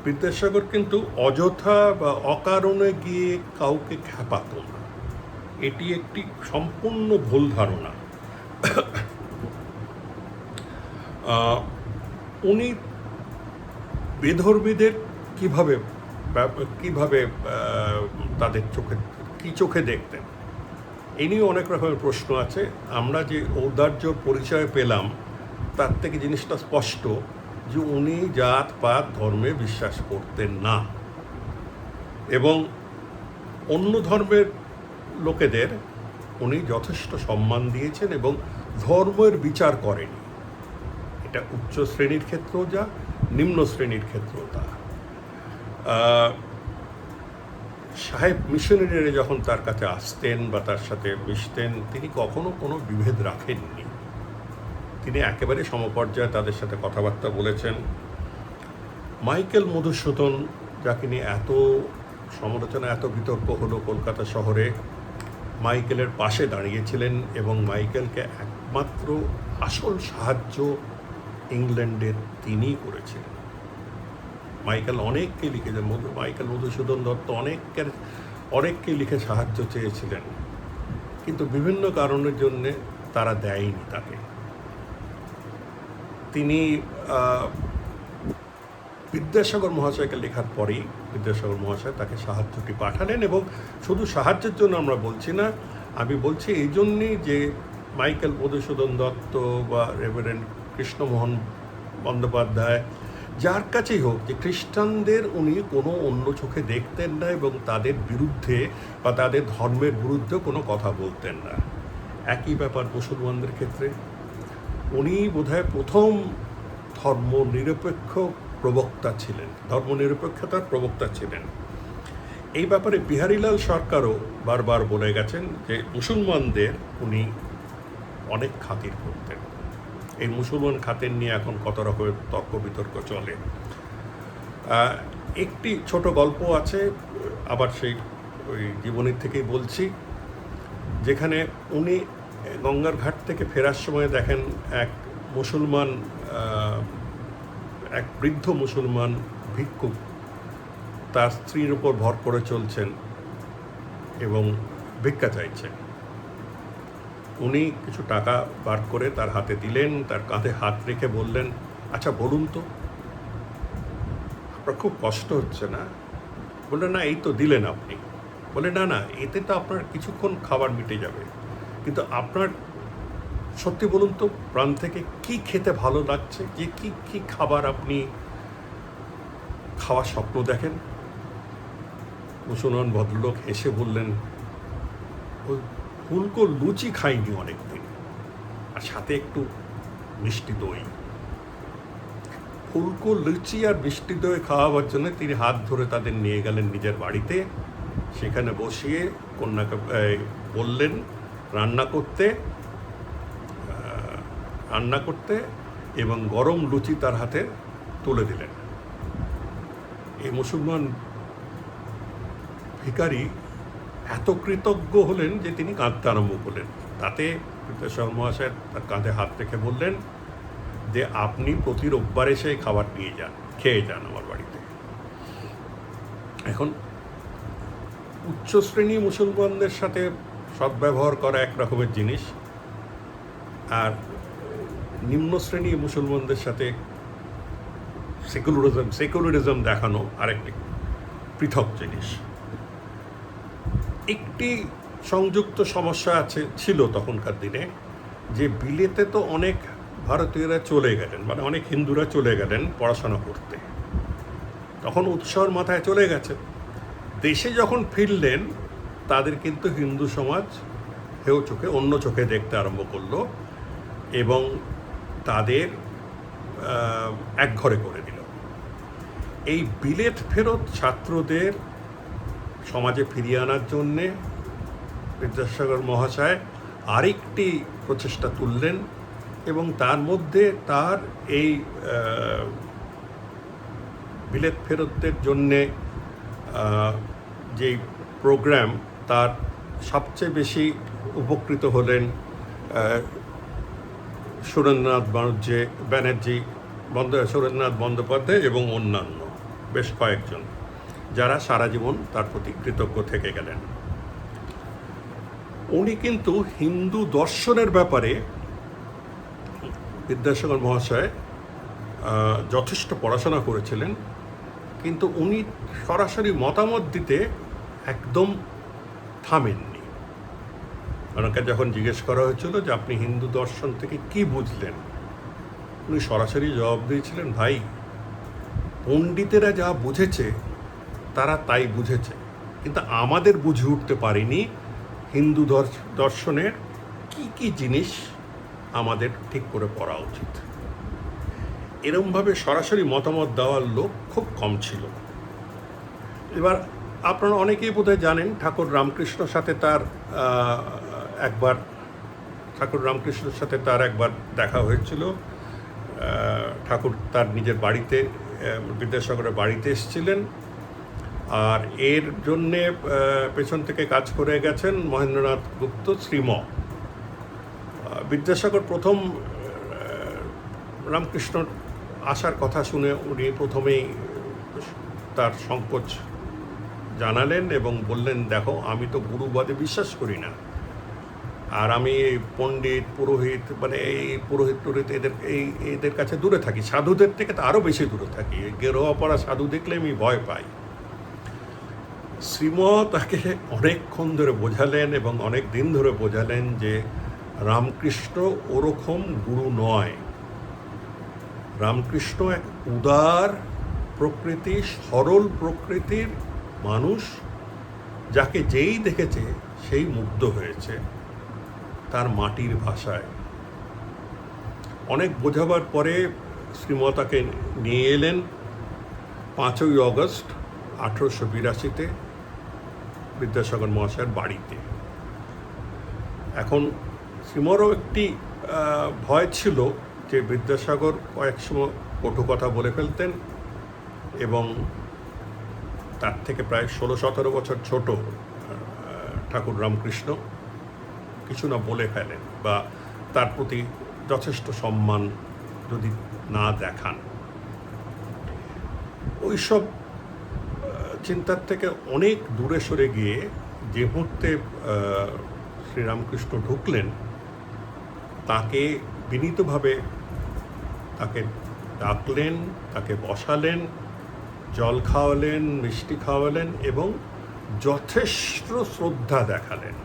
[SPEAKER 1] বিদ্যাসাগর কিন্তু অযথা বা অকারণে গিয়ে কাউকে খেপাত না, এটি একটি সম্পূর্ণ ভুল ধারণা। উনি বেধর্মীদের কিভাবে তাদের চোখে দেখতেন, এই নিয়ে অনেক রকমের প্রশ্ন আছে। আমরা যে ঔদার্য পরিচয় পেলাম তার থেকে জিনিসটা স্পষ্ট যে উনি জাত পাত ধর্মে বিশ্বাস করতেন না এবং অন্য ধর্মের লোকেদের উনি যথেষ্ট সম্মান দিয়েছেন এবং ধর্মের বিচার করেনি। এটা উচ্চ শ্রেণীর ক্ষেত্রেও যা, নিম্ন শ্রেণীর ক্ষেত্রেও তা। সাহেব মিশনারিরা যখন তার কাছে আসতেন বা তার সাথে মিশতেন, তিনি কখনো কোনো বিভেদ রাখেননি। তিনি একেবারে সমপর্যায়ে তাদের সাথে কথাবার্তা বলেছেন। মাইকেল মধুসূদন, যাকে নিয়ে এত সমালোচনা, এত বিতর্ক হলো কলকাতা শহরে, মাইকেলের পাশে দাঁড়িয়েছিলেন এবং মাইকেলকে একমাত্র আসল সাহায্য ইংল্যান্ডের তিনিই করেছিলেন। মাইকেল অনেককে লিখেছেন, মাইকেল মধুসূদন দত্ত অনেককে লিখে সাহায্য চেয়েছিলেন, কিন্তু বিভিন্ন কারণের জন্যে তারা দেয়নি তাকে। তিনি বিদ্যাসাগর মহাশয়কে লেখার পরেই বিদ্যাসাগর মহাশয় তাকে সাহায্যটি পাঠালেন। এবং শুধু সাহায্যের জন্য আমরা বলছি না, আমি বলছি এই জন্যেই যে মাইকেল মধুসূদন দত্ত বা রেভারেন্ড কৃষ্ণমোহন বন্দ্যোপাধ্যায়, যার কাছেই হোক, যে খ্রিস্টানদের উনি কোনো অন্য চোখে দেখতেন না এবং তাদের বিরুদ্ধে বা তাদের ধর্মের বিরুদ্ধে কোনো কথা বলতেন না। একই ব্যাপার মুসলমানদের ক্ষেত্রে। উনি বোধহয় প্রথম ধর্মনিরপেক্ষ প্রবক্তা ছিলেন, ধর্মনিরপেক্ষতার প্রবক্তা ছিলেন। এই ব্যাপারে বিহারীলাল সরকারও বারবার বলে গেছেন যে মুসলমানদের উনি অনেক খাতির করতেন। এই মুসলমান খাতের নিয়ে এখন কত রকমের তর্ক বিতর্ক চলে। একটি ছোট গল্প আছে, আবার সেই ওই জীবনীর থেকেই বলছি, যেখানে উনি গঙ্গার ঘাট থেকে ফেরার সময় দেখেন এক বৃদ্ধ মুসলমান ভিক্ষুক তার স্ত্রীর উপর ভর করে চলছেন এবং ভিক্ষা চাইছেন। উনি কিছু টাকা বার করে তার হাতে দিলেন, তার কাঁধে হাত রেখে বললেন, আচ্ছা বলুন তো, আপনার খুব কষ্ট হচ্ছে না? বললেন, না, এই তো দিলেন আপনি। বলে, না না, এতে তো আপনার কিছুক্ষণ খাবার মিটে যাবে, কিন্তু আপনার সত্যি বলুন তো, প্রাণ থেকে কি খেতে ভালো লাগছে, যে কি কি খাবার আপনি খাওয়ার স্বপ্ন দেখেন? মুসলমান ভদ্রলোক এসে বললেন, ওই ফুলকো লুচি খাইনি অনেকদিন, আর সাথে একটু মিষ্টি দই। ফুলকো লুচি আর মিষ্টি দই খাওয়াবার জন্য তিনি হাত ধরে তাদের নিয়ে গেলেন নিজের বাড়িতে। সেখানে বসিয়ে কন্যাকে বললেন রান্না করতে এবং গরম লুচি তার হাতে তুলে দিলেন। এই মুসলমান ভিখারি এত কৃতজ্ঞ হলেন যে তিনি কাঁদতে আরম্ভ করলেন। তাতে বিদ্যাসাগর মহাশয় তার কাঁধে হাত রেখে বললেন যে আপনি প্রতি রোববার এসে খাবার নিয়ে যান, খেয়ে যান আমার বাড়িতে। এখন উচ্চ শ্রেণী মুসলমানদের সাথে সদ্ব্যবহার করা এক রকমের জিনিস, আর নিম্ন শ্রেণী মুসলমানদের সাথে সেকুলারিজম দেখানো আরেকটি পৃথক জিনিস। একটি সংযুক্ত সমস্যা ছিল তখনকার দিনে, যে বিলেতে তো অনেক ভারতীয়রা চলে গেলেন, মানে অনেক হিন্দুরা চলে গেলেন পড়াশোনা করতে, তখন উৎসর মাথায় চলে গেছে। দেশে যখন ফিরলেন তাদের কিন্তু হিন্দু সমাজ অন্য চোখে দেখতে আরম্ভ করলো এবং তাদের একঘরে করে দিল। এই বিলেত ফেরত ছাত্রদের সমাজে ফিরিয়ে আনার জন্যে বিদ্যাসাগর মহাশয় আরেকটি প্রচেষ্টা তুললেন এবং তার মধ্যে তার এই বিলেত ফেরতদের জন্যে যেই প্রোগ্রাম, তার সবচেয়ে বেশি উপকৃত হলেন সুরেন্দ্রনাথ বন্দ্যোপাধ্যায় এবং অন্যান্য বেশ কয়েকজন, যারা সারা জীবন তার প্রতি কৃতজ্ঞ থেকে গেলেন। উনি কিন্তু হিন্দু দর্শনের ব্যাপারে বিদ্যাসাগর মহাশয় যথেষ্ট পড়াশোনা করেছিলেন, কিন্তু উনি সরাসরি মতামত দিতে একদম থামেননি। ওনাকে যখন জিজ্ঞেস করা হয়েছিল যে আপনি হিন্দু দর্শন থেকে কি বুঝলেন, উনি সরাসরি জবাব দিয়েছিলেন, ভাই, পণ্ডিতেরা যা বুঝেছে তারা তাই বুঝেছে, কিন্তু আমাদের বুঝে উঠতে পারিনি হিন্দু দর্শনের কি কি জিনিস আমাদের ঠিক করে পড়া উচিত। এরমভাবে সরাসরি মতামত দেওয়ার লোক খুব কম ছিল। এবার আপনারা অনেকেই বোধহয় জানেন ঠাকুর রামকৃষ্ণর সাথে তার একবার দেখা হয়েছিল। ঠাকুর তার নিজের বাড়িতে, বিদ্যাসাগরের বাড়িতে এসেছিলেন, আর এর জন্যে পেছন থেকে কাজ করে গেছেন মহেন্দ্রনাথ গুপ্ত শ্রীম। বিদ্যাসাগর প্রথম রামকৃষ্ণর আসার কথা শুনে উনি প্রথমেই তার সংকোচ জানালেন এবং বললেন, দেখো আমি তো গুরুবাদে বিশ্বাস করি না, আর আমি পণ্ডিত পুরোহিত মানে এই পুরোহিত টুরোহিত এদের কাছে দূরে থাকি, সাধুদের থেকে তো আরও বেশি দূরে থাকি, গেরোয়া পড়া সাধু দেখলে আমি ভয় পাই। শ্রীম তাকে অনেকক্ষণ ধরে বোঝালেন এবং অনেক দিন ধরে বোঝালেন যে রামকৃষ্ণ ওরকম গুরু নয়। রামকৃষ্ণ এক উদার প্রকৃতি, সরল প্রকৃতির মানুষ, যাকে যেই দেখেছে সেই মুগ্ধ হয়েছে তার মাটির ভাষায়। অনেক বোঝাবার পরে শ্রীমতাকে নিয়ে এলেন 5ই অগস্ট 1882-তে বিদ্যাসাগর মহাশয়ের বাড়িতে। এখন শ্রীমরও একটি ভয় ছিল যে বিদ্যাসাগর কয়েক সময় কটু কথা বলে ফেলতেন এবং তার থেকে প্রায় 16-17 বছর ছোট ঠাকুর রামকৃষ্ণ কিছু না বলে ফেলেন বা তার প্রতি যথেষ্ট সম্মান যদি না দেখান। ওইসব চিন্তার থেকে অনেক দূরে সরে গিয়ে যে মুহূর্তে শ্রীরামকৃষ্ণ ঢুকলেন, তাকে বিনীতভাবে তাকে ডাকলেন, তাকে বসালেন, জল খাওয়ালেন, মিষ্টি খাওয়ালেন এবং যথেষ্ট শ্রদ্ধা দেখালেন।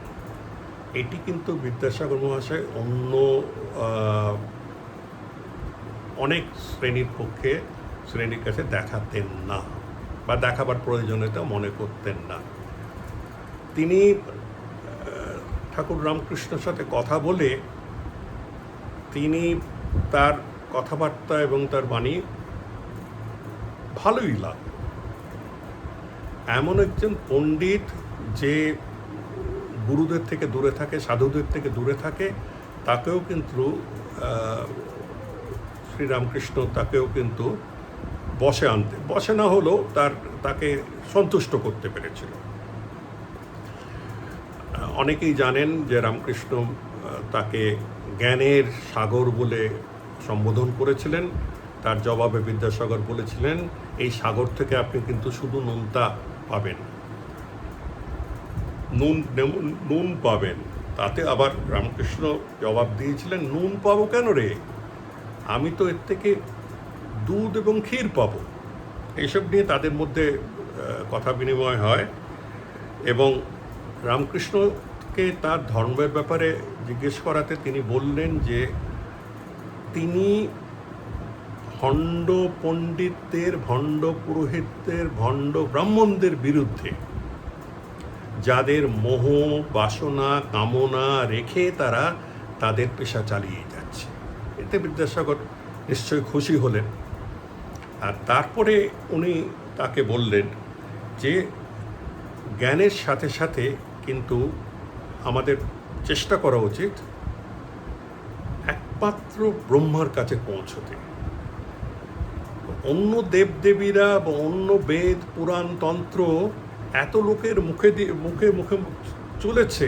[SPEAKER 1] এটি কিন্তু বিদ্যাসাগর মহাশয় অন্য অনেক শ্রেণীর কাছে দেখাতেন না বা দেখাবার প্রয়োজনীয়তা মনে করতেন না। তিনি ঠাকুর রামকৃষ্ণের সাথে কথা বলে তিনি তার কথাবার্তা এবং তার বাণী ভালোই লাগল। এমন একজন পণ্ডিত যে গুরুদের থেকে দূরে থাকে, সাধুদের থেকে দূরে থাকে, তাকেও কিন্তু শ্রীরামকৃষ্ণ তাকেও কিন্তু বসে না হলেও তাকে সন্তুষ্ট করতে পেরেছিল। অনেকেই জানেন যে রামকৃষ্ণ তাকে জ্ঞানের সাগর বলে সম্বোধন করেছিলেন। তার জবাবে বিদ্যাসাগর বলেছিলেন, এই সাগর থেকে আপনি কিন্তু শুধু পাবেন, নুন পাবেন। তাতে আবার রামকৃষ্ণ জবাব দিয়েছিলেন, নুন পাবো কেন রে, আমি তো এর থেকে দুধ এবং ক্ষীর পাবো। এইসব নিয়ে তাদের মধ্যে কথা বিনিময় হয় এবং রামকৃষ্ণকে তার ধর্মের ব্যাপারে জিজ্ঞেস করাতে তিনি বললেন যে তিনি ভণ্ড পণ্ডিতদের, ভণ্ড পুরোহিতদের, ভণ্ড ব্রাহ্মণদের বিরুদ্ধে, যাদের মোহ বাসনা কামনা রেখে তারা তাদের পেশা চালিয়ে যাচ্ছে। এতে বিদ্যাসাগর নিশ্চয়ই খুশি হলেন। আর তারপরে উনি তাকে বললেন যে জ্ঞানের সাথে সাথে কিন্তু আমাদের চেষ্টা করা উচিত একমাত্র ব্রহ্মার কাছে পৌঁছতে। অন্য দেবদেবীরা বা অন্য বেদ পুরাণ তন্ত্র এত লোকের মুখে চলেছে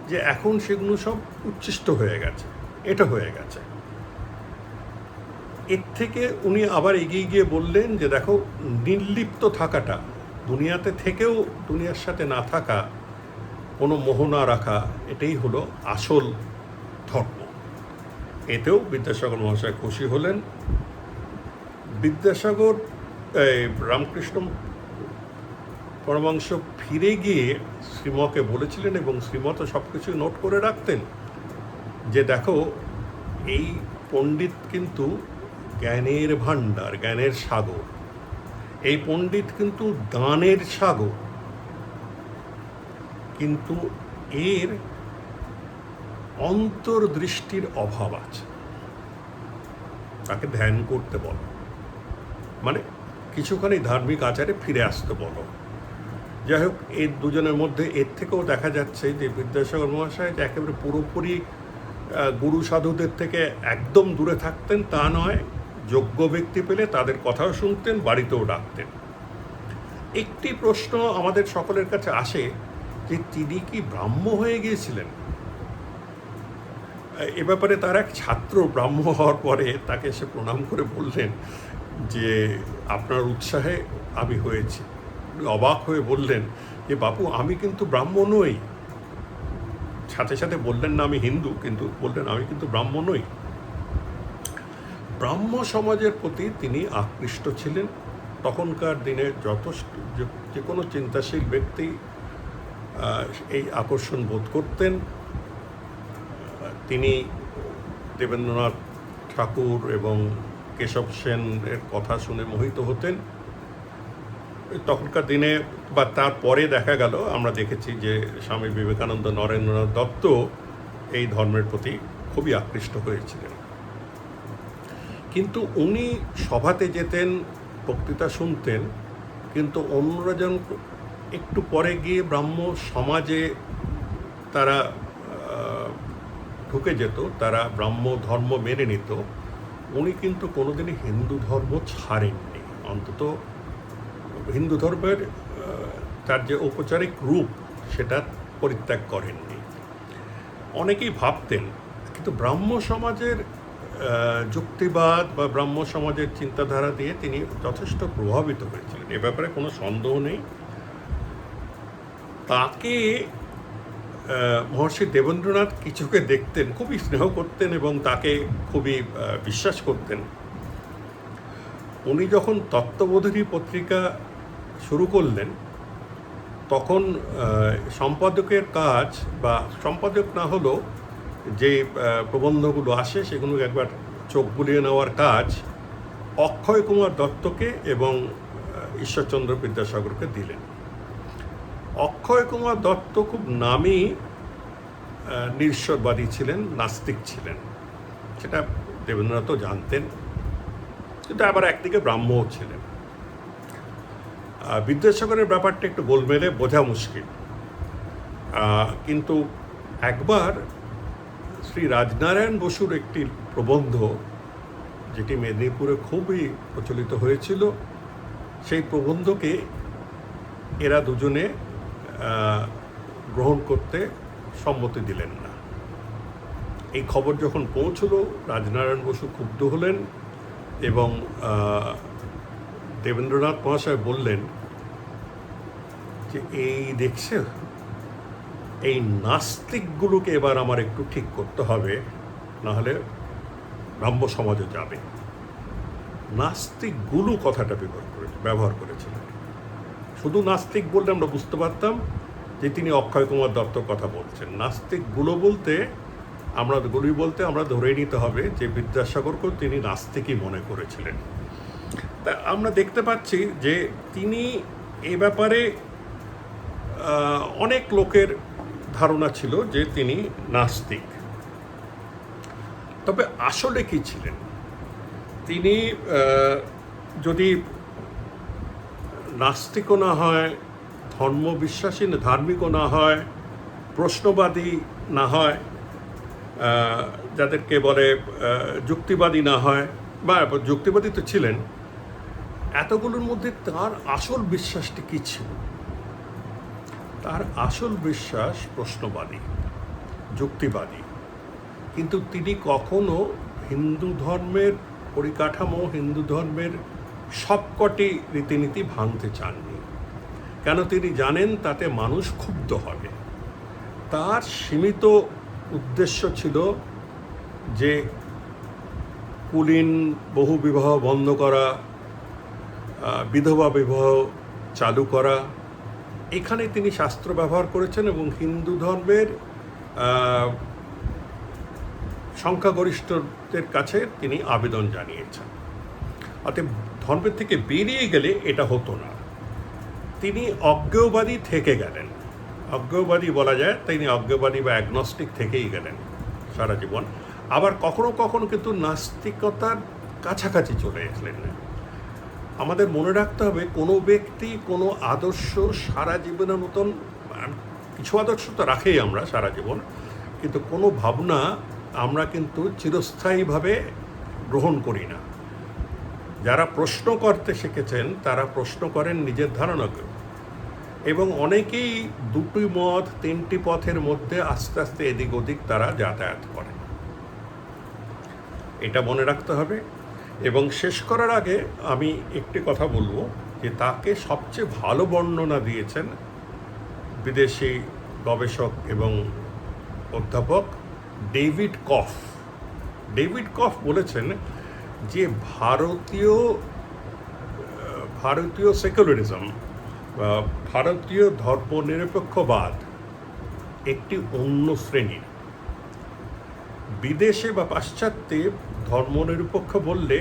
[SPEAKER 1] যে এখন সেগুলো সব উচ্ছিষ্ট হয়ে গেছে, এটা হয়ে গেছে। এর থেকে উনি আবার এগিয়ে গিয়ে বললেন যে দেখো, নির্লিপ্ত থাকাটা, দুনিয়াতে থেকেও দুনিয়ার সাথে না থাকা, কোনো মোহ না রাখা, এটাই হলো আসল ধর্ম। এতেও বিদ্যাসাগর মহাশয় খুশি হলেন। বিদ্যাসাগর রামকৃষ্ণ পরমহংস ফিরে গিয়ে শ্রীমকে বলেছিলেন এবং শ্রীমত সব কিছু নোট করে রাখতেন যে দেখো, এই পণ্ডিত কিন্তু জ্ঞানের ভাণ্ডার, জ্ঞানের সাগর, এই পণ্ডিত কিন্তু দানের সাগর, কিন্তু এর অন্তর্দৃষ্টির অভাব আছে। তাকে ধ্যান করতে বলো, মানে কিছুখানি ধার্মিক আচারে ফিরে আসতে বলো। যাই হোক, এই দুজনের মধ্যে এর থেকেও দেখা যাচ্ছে যে বিদ্যাসাগর মহাশয় যে একেবারে পুরোপুরি গুরু সাধুদের থেকে একদম দূরে থাকতেন তা নয়, যোগ্য ব্যক্তি পেলে তাদের কথাও শুনতেন, বাড়িতেও ডাকতেন। একটি প্রশ্ন আমাদের সকলের কাছে আসে যে তিনি কি ব্রাহ্ম হয়ে গিয়েছিলেন? এ ব্যাপারে তার এক ছাত্র ব্রাহ্ম হওয়ার পরে তাকে এসে প্রণাম করে বললেন যে আপনার উৎসাহে আমি হয়েছি। অবাক হয়ে বললেন যে বাবু, আমি কিন্তু ব্রাহ্ম নই। সাথে সাথে বললেন না আমি হিন্দু, কিন্তু বললেন আমি কিন্তু ব্রাহ্ম নই। ব্রাহ্ম সমাজের প্রতি তিনি আকৃষ্ট ছিলেন। তখনকার দিনে যে কোনো চিন্তাশীল ব্যক্তি এই আকর্ষণ বোধ করতেন। তিনি দেবেন্দ্রনাথ ঠাকুর এবং কেশব সেনের কথা শুনে মোহিত হতেন। তখনকার দিনে বা তারপরে দেখা গেল, আমরা দেখেছি যে স্বামী বিবেকানন্দ, নরেন্দ্রনাথ দত্ত এই ধর্মের প্রতি খুবই আকৃষ্ট হয়েছিলেন। কিন্তু উনি সভাতে যেতেন, বক্তৃতা শুনতেন, কিন্তু অন্যরা যেন একটু পরে গিয়ে ব্রাহ্ম সমাজে তারা ঢুকে যেত, তারা ব্রাহ্ম ধর্ম মেনে নিত। উনি কিন্তু কোনোদিনই হিন্দু ধর্ম ছাড়েননি, অন্তত হিন্দু ধর্মের তার যে ঔপচারিক রূপ সেটা পরিত্যাগ করেননি। অনেকেই ভাবতেন, কিন্তু ব্রাহ্ম সমাজের যুক্তিবাদ বা ব্রাহ্ম সমাজের চিন্তাধারা দিয়ে তিনি যথেষ্ট প্রভাবিত হয়েছিলেন, এ ব্যাপারে কোনো সন্দেহ নেই। তাকে মহর্ষি দেবেন্দ্রনাথ কিছুকে দেখতেন, খুবই স্নেহ করতেন এবং তাকে খুবই বিশ্বাস করতেন। উনি যখন তত্ত্ববোধিনী পত্রিকা শুরু করলেন, তখন সম্পাদকের কাজ, বা সম্পাদক না হলেও যে প্রবন্ধগুলো আসে সেগুলোকে একবার চোখ বুলিয়ে নেওয়ার কাজ অক্ষয় কুমার দত্তকে এবং ঈশ্বরচন্দ্র বিদ্যাসাগরকে দিলেন। অক্ষয় কুমার দত্ত খুব নামী নিরীশ্বরবাদী ছিলেন, নাস্তিক ছিলেন, সেটা দেবেন্দ্রনাথও জানতেন, কিন্তু আবার একদিকে ব্রাহ্মও ছিলেন। বিদ্যাসাগরের ব্যাপারটা একটু গোলমেলে বোঝা মুশকিল, কিন্তু একবার শ্রী রাজনারায়ণ বসুর একটি প্রবন্ধ, যেটি মেদিনীপুরে খুবই প্রচলিত হয়েছিল, সেই প্রবন্ধকে এরা দুজনে গ্রহণ করতে সম্মতি দিলেন না। এই খবর যখন পৌঁছলো, রাজনারায়ণ বসু ক্ষুব্ধ হলেন এবং দেবেন্দ্রনাথ মহাশয় বললেন যে এই দেখছে, এই নাস্তিকগুলোকে এবার আমার একটু ঠিক করতে হবে, নাহলে ব্রাহ্ম সমাজে যাবে। নাস্তিকগুলো কথাটা ব্যবহার করেছিলেন। শুধু নাস্তিক বললে আমরা বুঝতে পারতাম যে তিনি অক্ষয় কুমার দত্তর কথা বলছেন। নাস্তিকগুলো বলতে আমরা ধরে নিতে হবে যে বিদ্যাসাগরকেও তিনি নাস্তিকই মনে করেছিলেন। তা আমরা দেখতে পাচ্ছি যে তিনি এ ব্যাপারে অনেক লোকের ধারণা ছিল যে তিনি নাস্তিক। তবে আসলে কি ছিলেন তিনি? যদি নাস্তিকও না হয়, ধর্মবিশ্বাসী ধার্মিকও না হয়, প্রশ্নবাদী না হয়, যাদেরকে বলে যুক্তিবাদী না হয়, বা যুক্তিবাদী তো ছিলেন, এতগুলোর মধ্যে তার আসল বিশ্বাসটি কী ছিল? তার আসল বিশ্বাস প্রশ্নবাদী, যুক্তিবাদী। কিন্তু তিনি কখনো হিন্দু ধর্মের পরিকাঠামো, হিন্দু ধর্মের সবকটি রীতিনীতি ভাঙতে চাননি। কেন? তিনি জানেন তাতে মানুষ ক্ষুব্ধ হবে। তার সীমিত উদ্দেশ্য ছিল যে কুলীন বহুবিবাহ বন্ধ করা, বিধবা বিবাহ চালু করা। এখানে তিনি শাস্ত্র ব্যবহার করেছেন এবং হিন্দু ধর্মের সংখ্যাগরিষ্ঠদের কাছে তিনি আবেদন জানিয়েছেন। অতএব ধর্মের থেকে বেরিয়ে গেলে এটা হতো না। তিনি অজ্ঞেয়বাদী থেকে গেলেন। অজ্ঞেয়বাদী বলা যায়, তিনি অজ্ঞেয়বাদী বা অ্যাগনস্টিক থেকেই গেলেন সারা জীবন। আবার কখনো কখনো কিন্তু নাস্তিকতার কাছাকাছি চলে গেলেন। আমাদের মনে রাখতে হবে, কোনো ব্যক্তি কোনো আদর্শ সারা জীবনের মতন, কিছু আদর্শ তো রাখেই আমরা সারা জীবন, কিন্তু কোনো ভাবনা আমরা কিন্তু চিরস্থায়ীভাবে গ্রহণ করি না। যারা প্রশ্ন করতে শিখেছেন তারা প্রশ্ন করেন নিজের ধারণাকে, এবং অনেকেই দুটি মত তিনটি পথের মধ্যে আস্তে আস্তে এদিক ওদিক তারা যাতায়াত করেন। এটা মনে রাখতে হবে। এবং শেষ করার আগে আমি একটি কথা বলবো, যে তাকে সবচেয়ে ভালো বর্ণনা দিয়েছেন বিদেশি গবেষক এবং অধ্যাপক ডেভিড কফ। ডেভিড কফ বলেছেন যে ভারতীয় সেকুলারিজম বা ভারতীয় ধর্মনিরপেক্ষবাদ একটি অন্য শ্রেণীর। বিদেশে বা পাশ্চাত্যে ধর্মনিরপেক্ষ বললে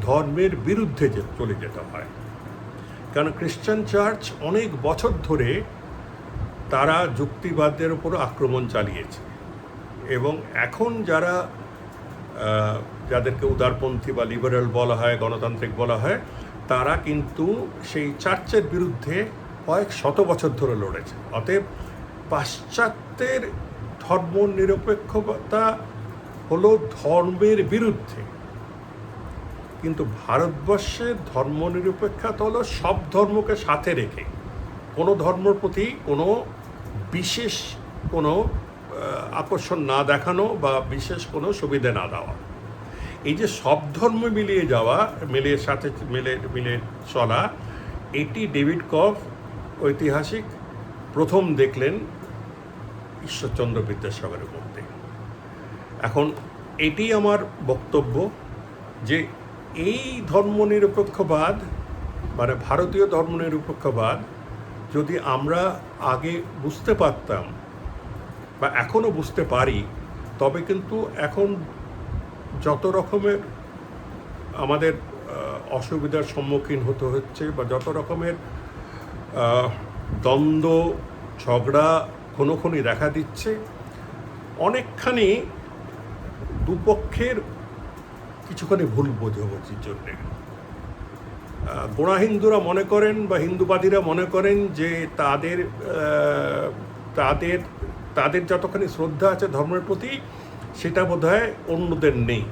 [SPEAKER 1] ধর্মের বিরুদ্ধে চলে যেতে হয়, কারণ খ্রিস্টান চার্চ অনেক বছর ধরে তারা যুক্তিবাদের উপর আক্রমণ চালিয়েছে, এবং এখন যাদেরকে উদারপন্থী বা লিবারেল বলা হয়, গণতান্ত্রিক বলা হয়, তারা কিন্তু সেই চার্চের বিরুদ্ধে কয়েক শত বছর ধরে লড়েছে। অতএব পাশ্চাত্যের ধর্মনিরপেক্ষতা হলো ধর্মের বিরুদ্ধে, কিন্তু ভারতবর্ষের ধর্মনিরপেক্ষতা হলো সব ধর্মকে সাথে রেখে কোনো ধর্মের প্রতি কোনো বিশেষ কোনো আকর্ষণ না দেখানো বা বিশেষ কোনো সুবিধা না দেওয়া। এই যে সব ধর্ম মিলিয়ে যাওয়া, মিলে চলা, এটি ডেভিড কফ ঐতিহাসিক প্রথম দেখলেন ঈশ্বরচন্দ্র বিদ্যাসাগরের মধ্যে। এখন এটি আমার বক্তব্য, যে এই ধর্মনিরপেক্ষবাদ মানে ভারতীয় ধর্মনিরপেক্ষবাদ যদি আমরা আগে বুঝতে পারতাম বা এখনও বুঝতে পারি, তবে কিন্তু এখন যত রকমের আমাদের অসুবিধার সম্মুখীন হতে হচ্ছে বা যত রকমের দ্বন্দ্ব ঝগড়া খুনোখুনি দেখা দিচ্ছে, অনেকখানি দুপক্ষের কিছুখানি ভুল বোঝাবুঝির জন্যে। গোঁড়া হিন্দুরা মনে করেন বা হিন্দুবাদীরা মনে করেন যে তাদের যতখানি শ্রদ্ধা আছে ধর্মের প্রতি, সেটা বোধহয় অন্যদের নেই।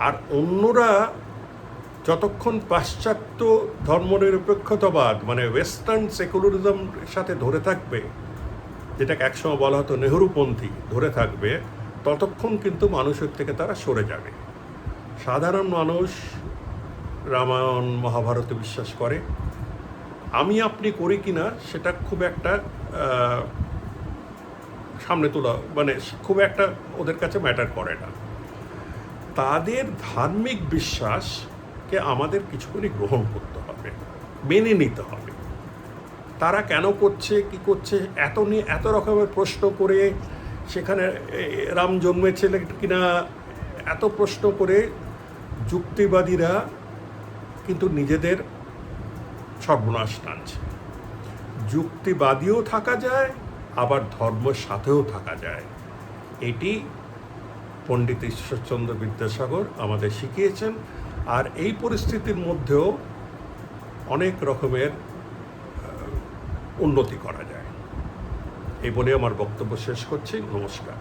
[SPEAKER 1] আর অন্যরা যতক্ষণ পাশ্চাত্য ধর্মনিরপেক্ষতাবাদ মানে ওয়েস্টার্ন সেকুলারিজম সাথে ধরে থাকবে, যেটাকে একসময় বলা হতো নেহরুপন্থী ধরে থাকবে, ততক্ষণ কিন্তু মানুষের থেকে তারা সরে যাবে। সাধারণ মানুষ রামায়ণ মহাভারতে বিশ্বাস করে, আমি আপনি করি কিনা সেটা খুব একটা সামনে তোলা মানে খুব একটা ওদের কাছে ম্যাটার করে না। তাদের ধার্মিক বিশ্বাসকে আমাদের কিছুখানি গ্রহণ করতে হবে, মেনে নিতে হবে। তারা কেন করছে, কি করছে, এত রকমের প্রশ্ন করে, সেখানে রাম জন্মেছিল কিনা এত প্রশ্ন করে যুক্তিবাদীরা কিন্তু নিজেদের সর্বনাশ টানছে। যুক্তিবাদীও থাকা যায়, আবার ধর্মের সাথেও থাকা যায়। এটি পণ্ডিত ঈশ্বরচন্দ্র বিদ্যাসাগর আমাদের শিখিয়েছেন। আর এই পরিস্থিতির মধ্যেও অনেক রকমের উন্নতি করা যায়। এই বলে আমার বক্তব্য শেষ করছি। নমস্কার।